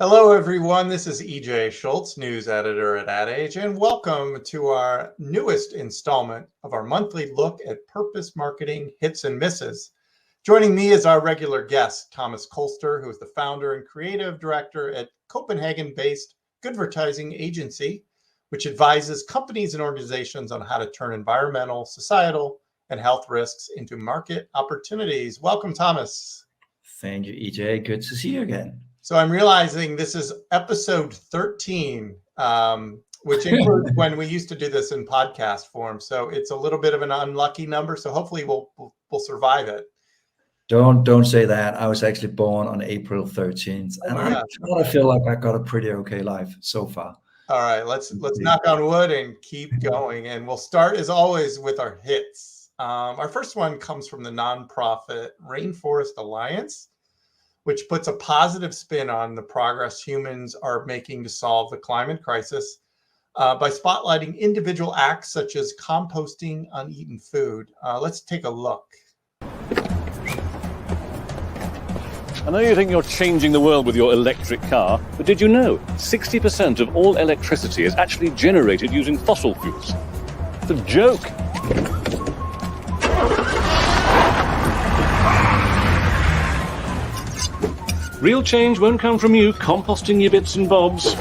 Hello, everyone. This is EJ Schultz, news editor at Ad Age, and welcome to our newest installment of our monthly look at purpose marketing hits and misses. Joining me is our regular guest, Thomas Kolster, who is the founder and creative director at Copenhagen-based Goodvertising agency, which advises companies and organizations on how to turn environmental, societal, and health risks into market opportunities. Welcome, Thomas. Thank you, EJ. Good to see you again. So I'm realizing this is episode 13, which includes when we used to do this in podcast form. So it's a little bit of an unlucky number. So hopefully we'll survive it. Don't say that. I was actually born on April 13th, and I kind of feel like I got a pretty okay life so far. All right, let's knock on wood and keep going. And we'll start, as always, with our hits. Our first one comes from the nonprofit Rainforest Alliance, which puts a positive spin on the progress humans are making to solve the climate crisis by spotlighting individual acts such as composting uneaten food. Let's take a look. I know you think you're changing the world with your electric car, but did you know 60% of all electricity is actually generated using fossil fuels? It's a joke. Real change won't come from you composting your bits and bobs.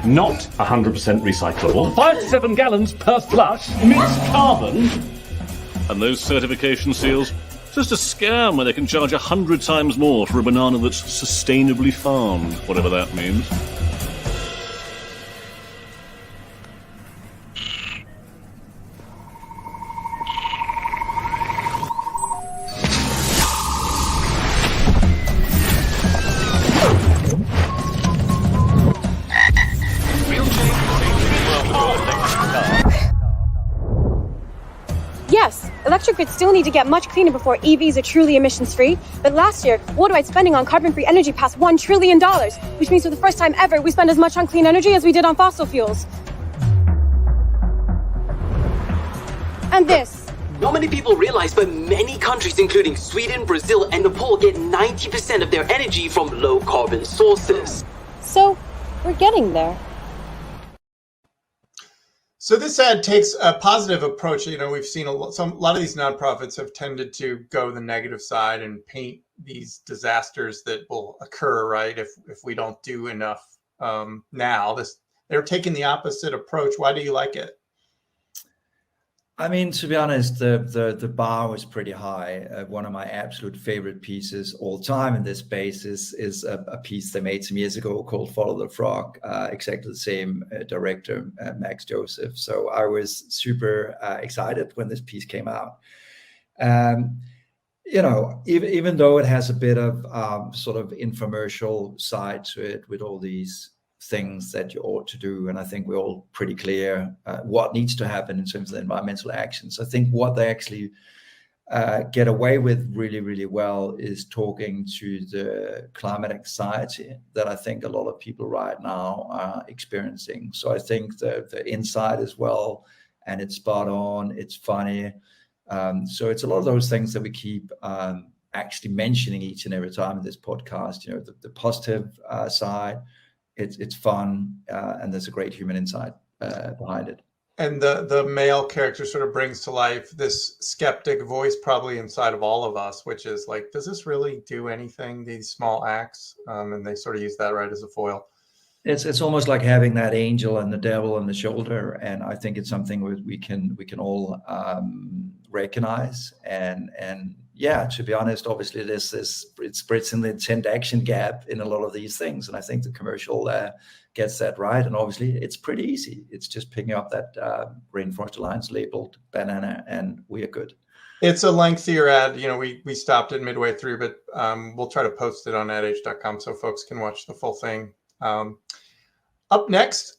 Not 100% recyclable. 5 to 7 gallons per flush. Mixed carbon. And those certification seals? Just a scam where they can charge 100 times more for a banana that's sustainably farmed, whatever that means. Yes, electric grids still need to get much cleaner before EVs are truly emissions-free. But last year, worldwide spending on carbon-free energy passed $1 trillion, which means for the first time ever, we spend as much on clean energy as we did on fossil fuels. And this. Not many people realize, but many countries, including Sweden, Brazil, and Nepal, get 90% of their energy from low-carbon sources. So, we're getting there. So this ad takes a positive approach. You know, we've seen a lot of these nonprofits have tended to go the negative side and paint these disasters that will occur, right? If we don't do enough now. They're taking the opposite approach. Why do you like it? I mean, to be honest, the bar was pretty high. One of my absolute favorite pieces all time in this space is a piece they made some years ago called Follow the Frog, exactly the same director, Max Joseph. So I was super excited when this piece came out. You know, even though it has a bit of sort of infomercial side to it with all these things that you ought to do, and I think we're all pretty clear what needs to happen in terms of the environmental actions. I think what they actually get away with really, really well is talking to the climate anxiety that I think a lot of people right now are experiencing. So I think the insight as well, and it's spot on, it's funny. So it's a lot of those things that we keep actually mentioning each and every time in this podcast. You know, the positive side. It's fun, and there's a great human insight behind it. And the male character sort of brings to life this skeptic voice probably inside of all of us, which is like, does this really do anything, these small acts? And they sort of use that right as a foil. It's almost like having that angel and the devil on the shoulder, and I think it's something we can all recognize. And yeah, to be honest, obviously it spreads in the intent action gap in a lot of these things, and I think the commercial gets that right. And obviously, it's pretty easy. It's just picking up that Rainforest Alliance labeled banana, and we are good. It's a lengthier ad. You know, we stopped it midway through, but we'll try to post it on adage.com so folks can watch the full thing. Up next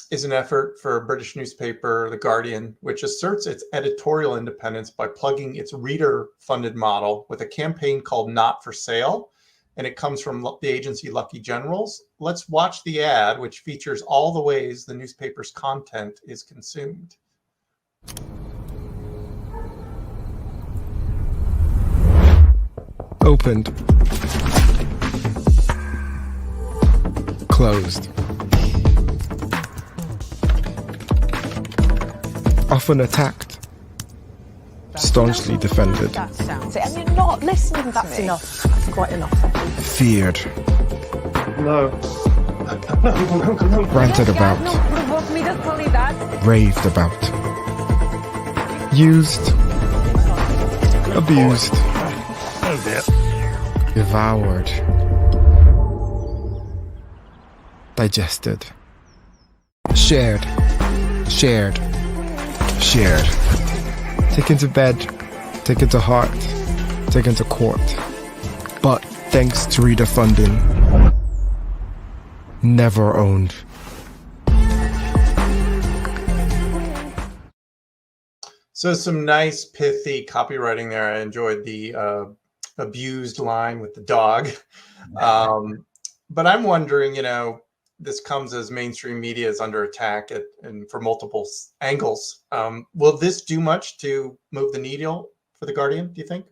is an effort for a British newspaper, The Guardian, which asserts its editorial independence by plugging its reader-funded model with a campaign called Not for Sale, and it comes from the agency Lucky Generals. Let's watch the ad, which features all the ways the newspaper's content is consumed. Opened. closed. Often attacked, staunchly defended. That sounds it. And you're not listening to That's me. Enough. That's quite enough. Feared. No. Ranted about. Raved about. Used. Abused. Devoured. Digested. Shared. Shared. Shared. Taken to bed. Taken to heart. Taken to court. But thanks to reader funding, never owned. So some nice pithy copywriting there. I enjoyed the abused line with the dog. But I'm wondering, this comes as mainstream media is under attack and for multiple angles. Will this do much to move the needle for The Guardian, do you think?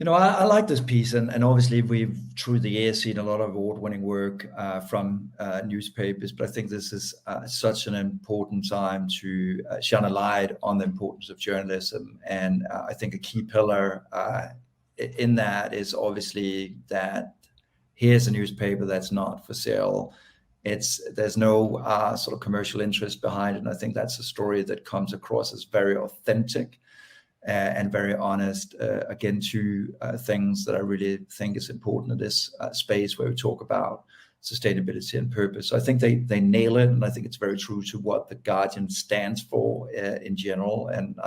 I like this piece, and obviously we've through the years seen a lot of award-winning work from newspapers, but I think this is such an important time to shine a light on the importance of journalism. And I think a key pillar in that is obviously that here's a newspaper that's not for sale. There's no sort of commercial interest behind it, and I think that's a story that comes across as very authentic and very honest. Again, two things that I really think is important in this space where we talk about sustainability and purpose. So I think they nail it, and I think it's very true to what The Guardian stands for in general. And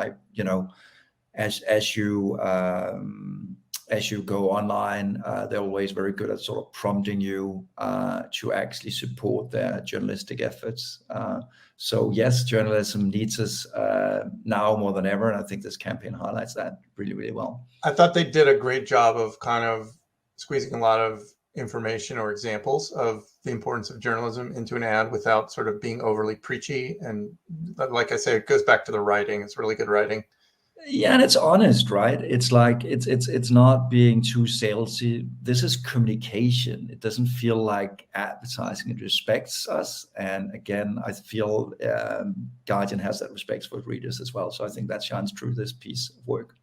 as you go online, they're always very good at sort of prompting you to actually support their journalistic efforts. So yes, journalism needs us now more than ever, and I think this campaign highlights that really, really well. I thought they did a great job of kind of squeezing a lot of information or examples of the importance of journalism into an ad without sort of being overly preachy. And like I say, it goes back to the writing. It's really good writing. Yeah, and it's honest, right? It's like it's not being too salesy. This is communication. It doesn't feel like advertising. It respects us, and again, I feel Guardian has that respect for readers as well. So I think that shines through this piece of work.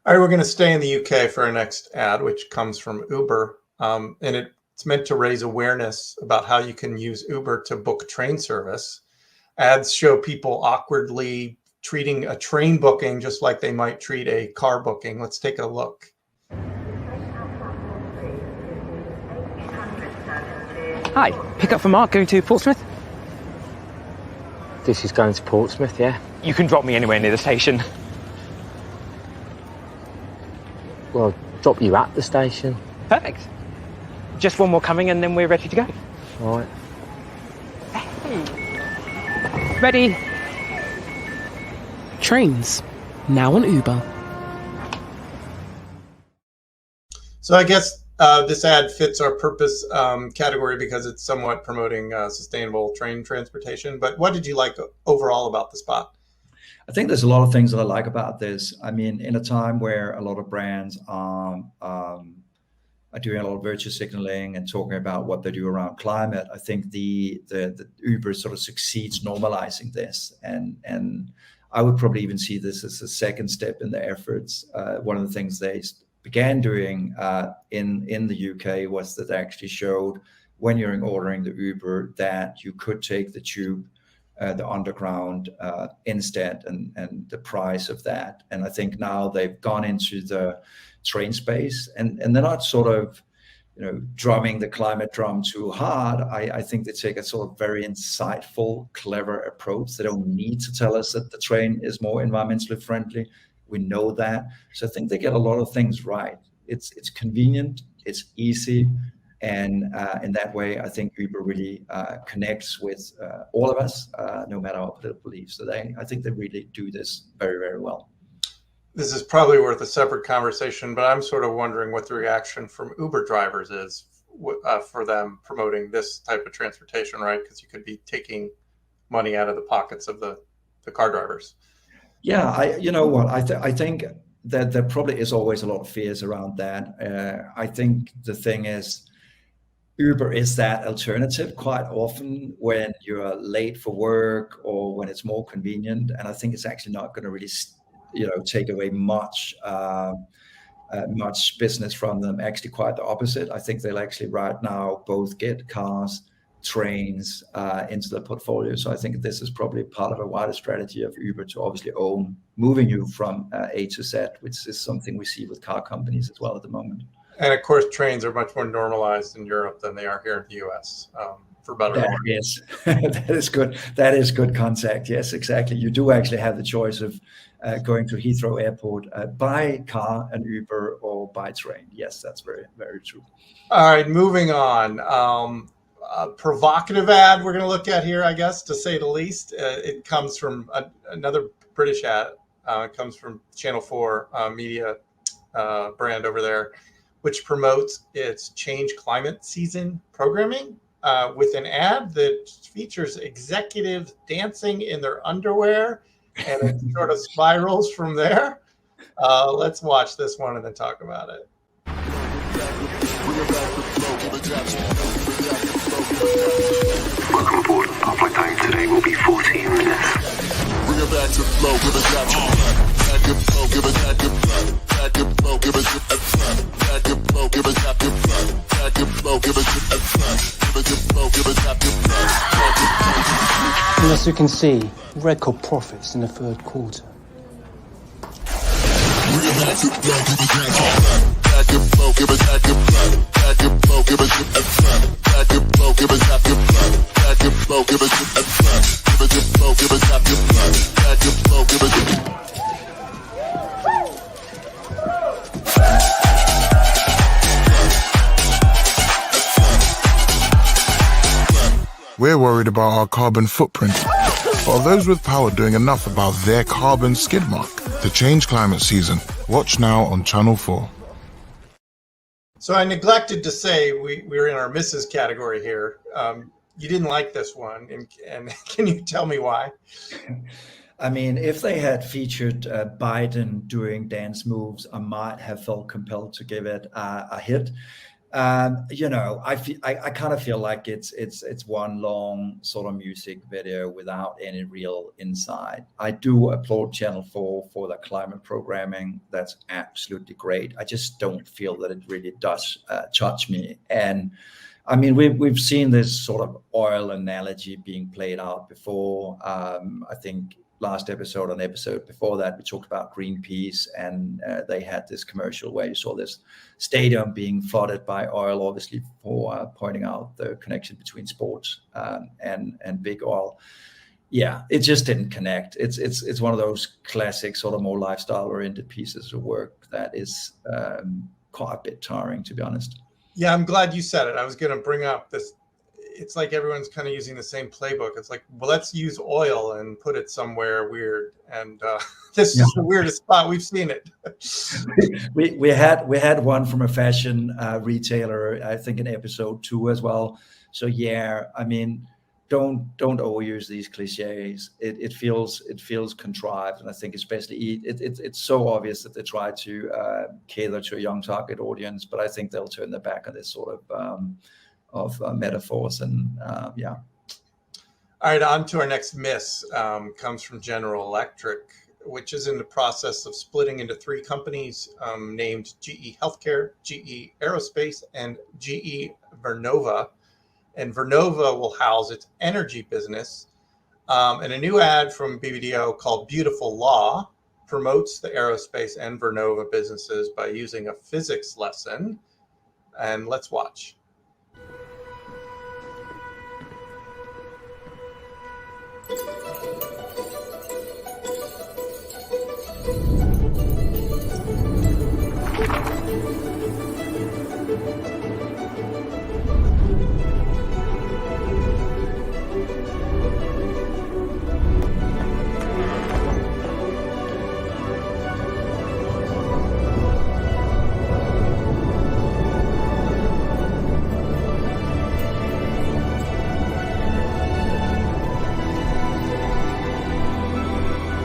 All right, we're going to stay in the UK for our next ad, which comes from Uber, and it's meant to raise awareness about how you can use Uber to book train service. Ads show people awkwardly treating a train booking just like they might treat a car booking. Let's take a look. Hi, pick up for Mark going to Portsmouth? This is going to Portsmouth, yeah? You can drop me anywhere near the station. Well, I'll drop you at the station. Perfect. Just one more coming and then we're ready to go. All right. Hey. Ready? Trains, now on Uber. So I guess this ad fits our purpose category because it's somewhat promoting sustainable train transportation. But what did you like overall about the spot? I think there's a lot of things that I like about this. I mean, in a time where a lot of brands are doing a lot of virtue signaling and talking about what they do around climate, I think the Uber sort of succeeds normalizing this. And I would probably even see this as a second step in their efforts. One of the things they began doing in the UK was that they actually showed when you're ordering the Uber that you could take the tube, the underground instead, and the price of that. And I think now they've gone into the train space, and they're not sort of drumming the climate drum too hard. I think they take a sort of very insightful, clever approach. They don't need to tell us that the train is more environmentally friendly. We know that. So I think they get a lot of things right. It's convenient, it's easy, and in that way, I think Uber really connects with all of us, no matter our political beliefs. So I think they really do this very, very well. This is probably worth a separate conversation, but I'm sort of wondering what the reaction from Uber drivers is for them promoting this type of transportation, right? Because you could be taking money out of the pockets of the car drivers. Yeah, you know what? I think that there probably is always a lot of fears around that. I think the thing is, Uber is that alternative quite often when you're late for work or when it's more convenient. And I think it's actually not going to really, take away much business from them. Actually, quite the opposite. I think they'll actually right now both get cars, trains into the portfolio. So I think this is probably part of a wider strategy of Uber to obviously own moving you from A to Z, which is something we see with car companies as well at the moment. And of course, trains are much more normalized in Europe than they are here in the US, for better or worse. That is good. That is good contact. Yes, exactly. You do actually have the choice of going to Heathrow Airport by car and Uber or by train. Yes, that's very, very true. All right, moving on. A provocative ad we're going to look at here, I guess, to say the least. It comes from another British ad. It comes from Channel 4 media brand over there, which promotes its Change Climate Season programming with an ad that features executives dancing in their underwear, and it sort of spirals from there. Let's watch this one and then talk about it. Welcome aboard. Our flight time today will be 14 minutes. Bring it back to the flow, give it back to flow, give it back to flow, give it back to flow, give it back to flow, give it back to flow. And as you can see, record profits in the third quarter. Bring it back to flow, give it back to flow, give it back to flow, give it back to flow, give it back to flow, give it back to flow, give it back to flow, give it back to flow. We're worried about our carbon footprint. But are those with power doing enough about their carbon skid mark? The Change Climate Season. Watch now on Channel 4. So I neglected to say we're in our misses category here. You didn't like this one, and can you tell me why? I mean, if they had featured Biden doing dance moves, I might have felt compelled to give it a hit. I kind of feel like it's one long sort of music video without any real insight. I do applaud Channel 4 for the climate programming. That's absolutely great. I just don't feel that it really does touch me. And I mean, we've seen this sort of oil analogy being played out before. I think last episode and episode before that, we talked about Greenpeace, and they had this commercial where you saw this stadium being flooded by oil, obviously for pointing out the connection between sports and big oil. Yeah, it just didn't connect. It's one of those classic sort of more lifestyle-oriented pieces of work that is quite a bit tiring, to be honest. Yeah, I'm glad you said it. I was going to bring up this. It's like everyone's kind of using the same playbook. It's like, well, let's use oil and put it somewhere weird. And this is the weirdest spot. We've seen it. we had one from a fashion retailer, I think in episode 2 as well. So yeah, I mean, don't overuse these cliches. It feels contrived, and I think especially it's so obvious that they try to cater to a young target audience, but I think they'll turn their back on this sort of metaphors and yeah. All right, on to our next miss. Comes from General Electric, which is in the process of splitting into 3 companies named GE Healthcare, GE Aerospace, and GE Vernova. And Vernova will house its energy business. And a new ad from BBDO called Beautiful Law promotes the aerospace and Vernova businesses by using a physics lesson. And let's watch.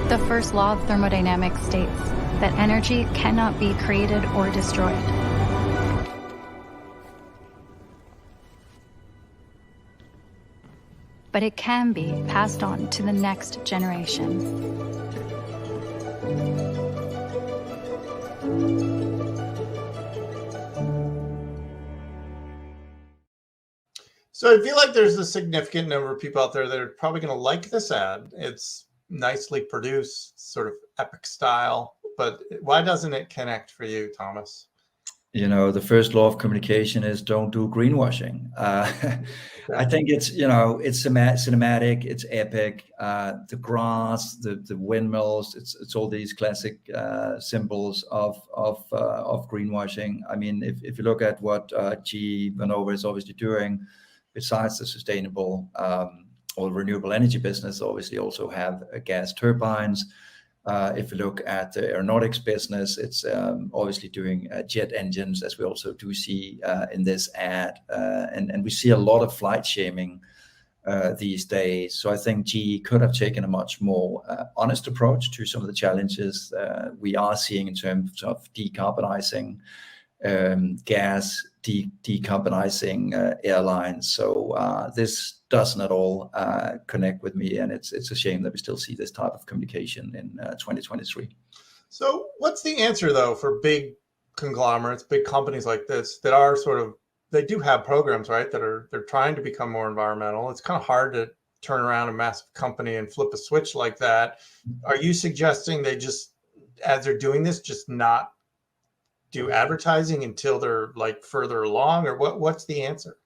The first law of thermodynamics states that energy cannot be created or destroyed. but it can be passed on to the next generation. So I feel like there's a significant number of people out there that are probably going to like this ad. It's nicely produced, sort of epic style, but why doesn't it connect for you, Thomas? The first law of communication is don't do greenwashing. I think it's, it's cinematic, it's epic. The grass, the windmills, it's all these classic symbols of greenwashing. I mean, if you look at what GE Vernova is obviously doing, besides the sustainable or renewable energy business, obviously also have gas turbines. If you look at the aeronautics business, it's obviously doing jet engines, as we also do see in this ad. And we see a lot of flight shaming these days. So I think GE could have taken a much more honest approach to some of the challenges we are seeing in terms of decarbonizing gas, decarbonizing airlines. So this doesn't at all connect with me, and it's a shame that we still see this type of communication in 2023. So what's the answer though for big conglomerates, big companies like this that are they do have programs, right, they're trying to become more environmental? It's kind of hard to turn around a massive company and flip a switch like that. Are you suggesting they just, as they're doing this, just not do advertising until they're like further along, or what's the answer?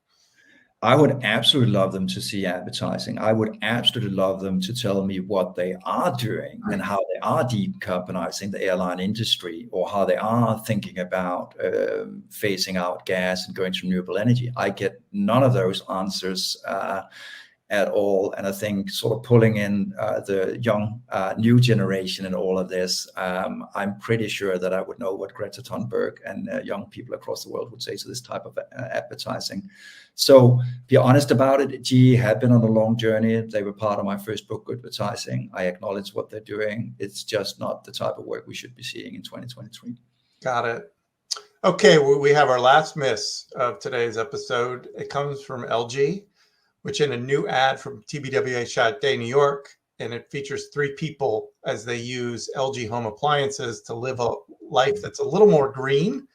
I would absolutely love them to see advertising. I would absolutely love them to tell me what they are doing and how they are decarbonizing the airline industry, or how they are thinking about phasing out gas and going to renewable energy. I get none of those answers at all. And I think sort of pulling in the young new generation in all of this, I'm pretty sure that I would know what Greta Thunberg and young people across the world would say to this type of advertising. So be honest about it. GE had been on a long journey. They were part of my first book, Advertising. I acknowledge what they're doing. It's just not the type of work we should be seeing in 2023. Got it. Okay, we have our last miss of today's episode. It comes from LG, which in a new ad from TBWA Chat Day, New York, and it features 3 people as they use LG home appliances to live a life that's a little more green.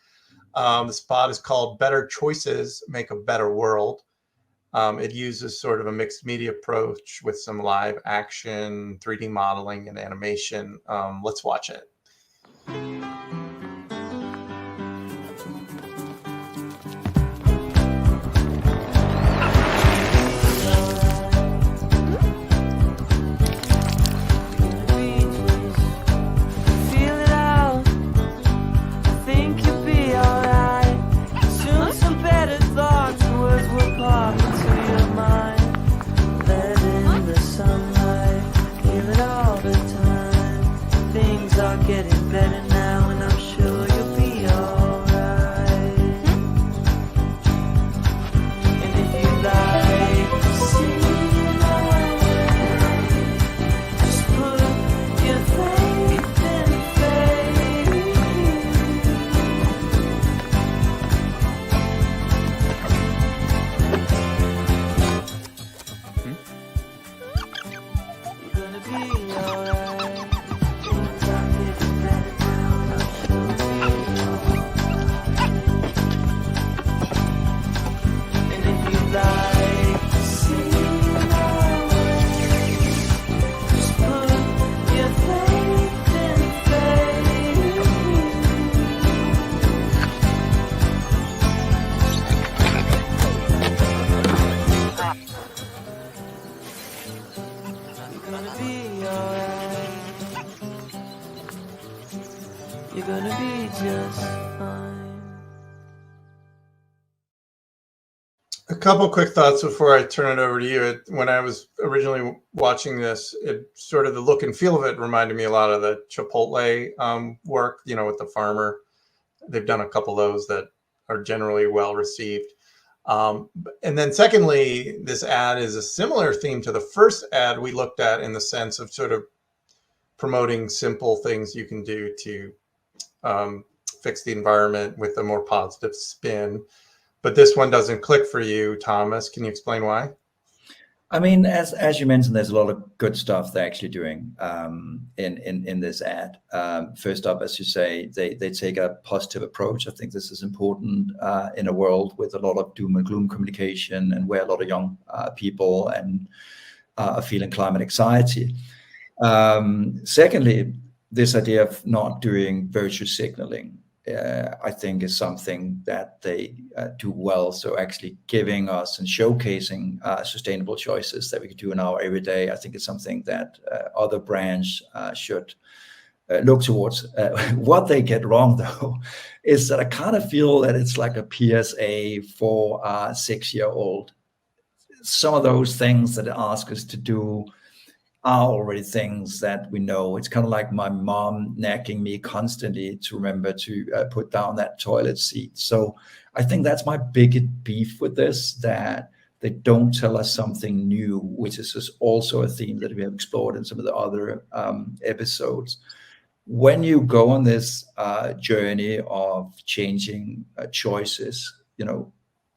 The spot is called Better Choices Make a Better World. It uses sort of a mixed media approach with some live action, 3D modeling, and animation. Let's watch it. A couple quick thoughts before I turn it over to you. When I was originally watching this, it sort of the look and feel of it reminded me a lot of the Chipotle work, with the farmer. They've done a couple of those that are generally well received. And then secondly, this ad is a similar theme to the first ad we looked at, in the sense of sort of promoting simple things you can do to fix the environment with a more positive spin. But this one doesn't click for you, Thomas. Can you explain why? I mean, as you mentioned, there's a lot of good stuff they're actually doing in this ad. First up, as you say, they take a positive approach. I think this is important in a world with a lot of doom and gloom communication, and where a lot of young people and are feeling climate anxiety. Secondly, this idea of not doing virtue signaling, I think, is something that they do well. So actually giving us and showcasing sustainable choices that we can do in our everyday, I think it's something that other brands should look towards. What they get wrong, though, is that I kind of feel that it's like a PSA for a 6-year-old. Some of those things that they ask us to do are already things that we know. It's kind of like my mom nagging me constantly to remember to put down that toilet seat. So I think that's my biggest beef with this, that they don't tell us something new, which is also a theme that we have explored in some of the other episodes. When you go on this journey of changing choices,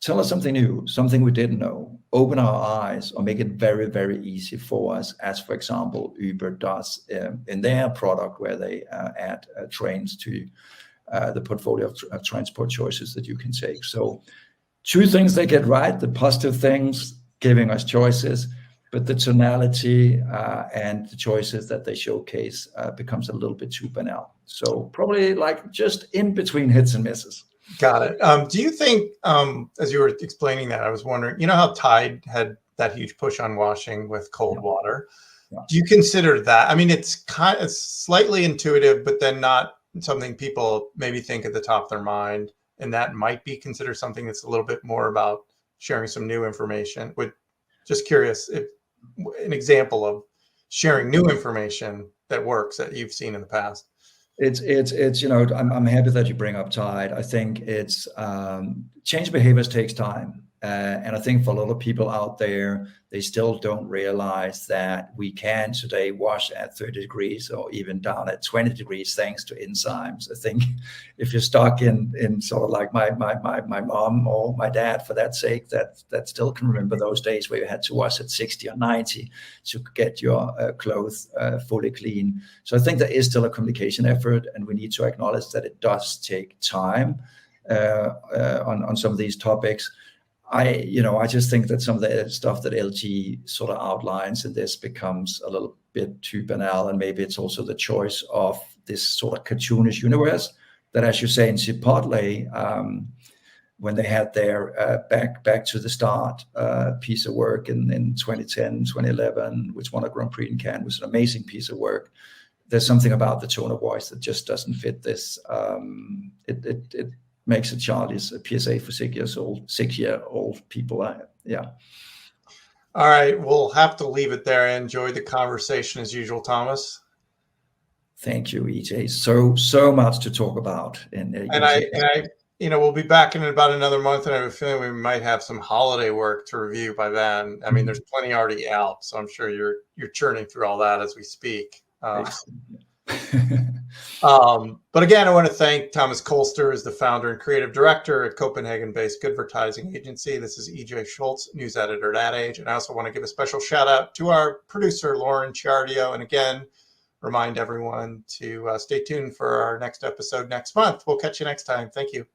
tell us something new, something we didn't know, open our eyes, or make it very, very easy for us, as, for example, Uber does in their product, where they add trains to the portfolio of transport choices that you can take. So 2 things they get right: the positive things, giving us choices, but the tonality and the choices that they showcase becomes a little bit too banal. So probably like just in between hits and misses. Got it. Do you think, as you were explaining that, I was wondering, how Tide had that huge push on washing with cold water? Yeah. Do you consider that? I mean, it's slightly intuitive, but then not something people maybe think at the top of their mind, and that might be considered something that's a little bit more about sharing some new information. Just curious if an example of sharing new information that works that you've seen in the past. It's I'm happy that you bring up Tide. I think it's change behaviors takes time. And I think for a lot of people out there, they still don't realize that we can today wash at 30 degrees or even down at 20 degrees thanks to enzymes. I think if you're stuck in sort of like my mom or my dad, for that sake, that still can remember those days where you had to wash at 60 or 90 to get your clothes fully clean. So I think there is still a communication effort, and we need to acknowledge that it does take time on some of these topics. I just think that some of the stuff that LG sort of outlines in this becomes a little bit too banal, and maybe it's also the choice of this sort of cartoonish universe that, as you say, in Chipotle, when they had their back to the start piece of work in 2010, 2011, which won a Grand Prix in Cannes, was an amazing piece of work. There's something about the tone of voice that just doesn't fit this. It makes a child is a PSA for 6-year-old people. Yeah. All right, we'll have to leave it there. I enjoyed the conversation as usual, Thomas. Thank you, EJ. So much to talk about. We'll be back in about another month, and I have a feeling we might have some holiday work to review by then. I mean, there's plenty already out, so I'm sure you're churning through all that as we speak. But again, I want to thank Thomas Kolster, as the founder and creative director at Copenhagen-based advertising agency. This is EJ Schultz, news editor at Ad Age. And I also want to give a special shout out to our producer, Lauren Ciardio. And again, remind everyone to stay tuned for our next episode next month. We'll catch you next time. Thank you.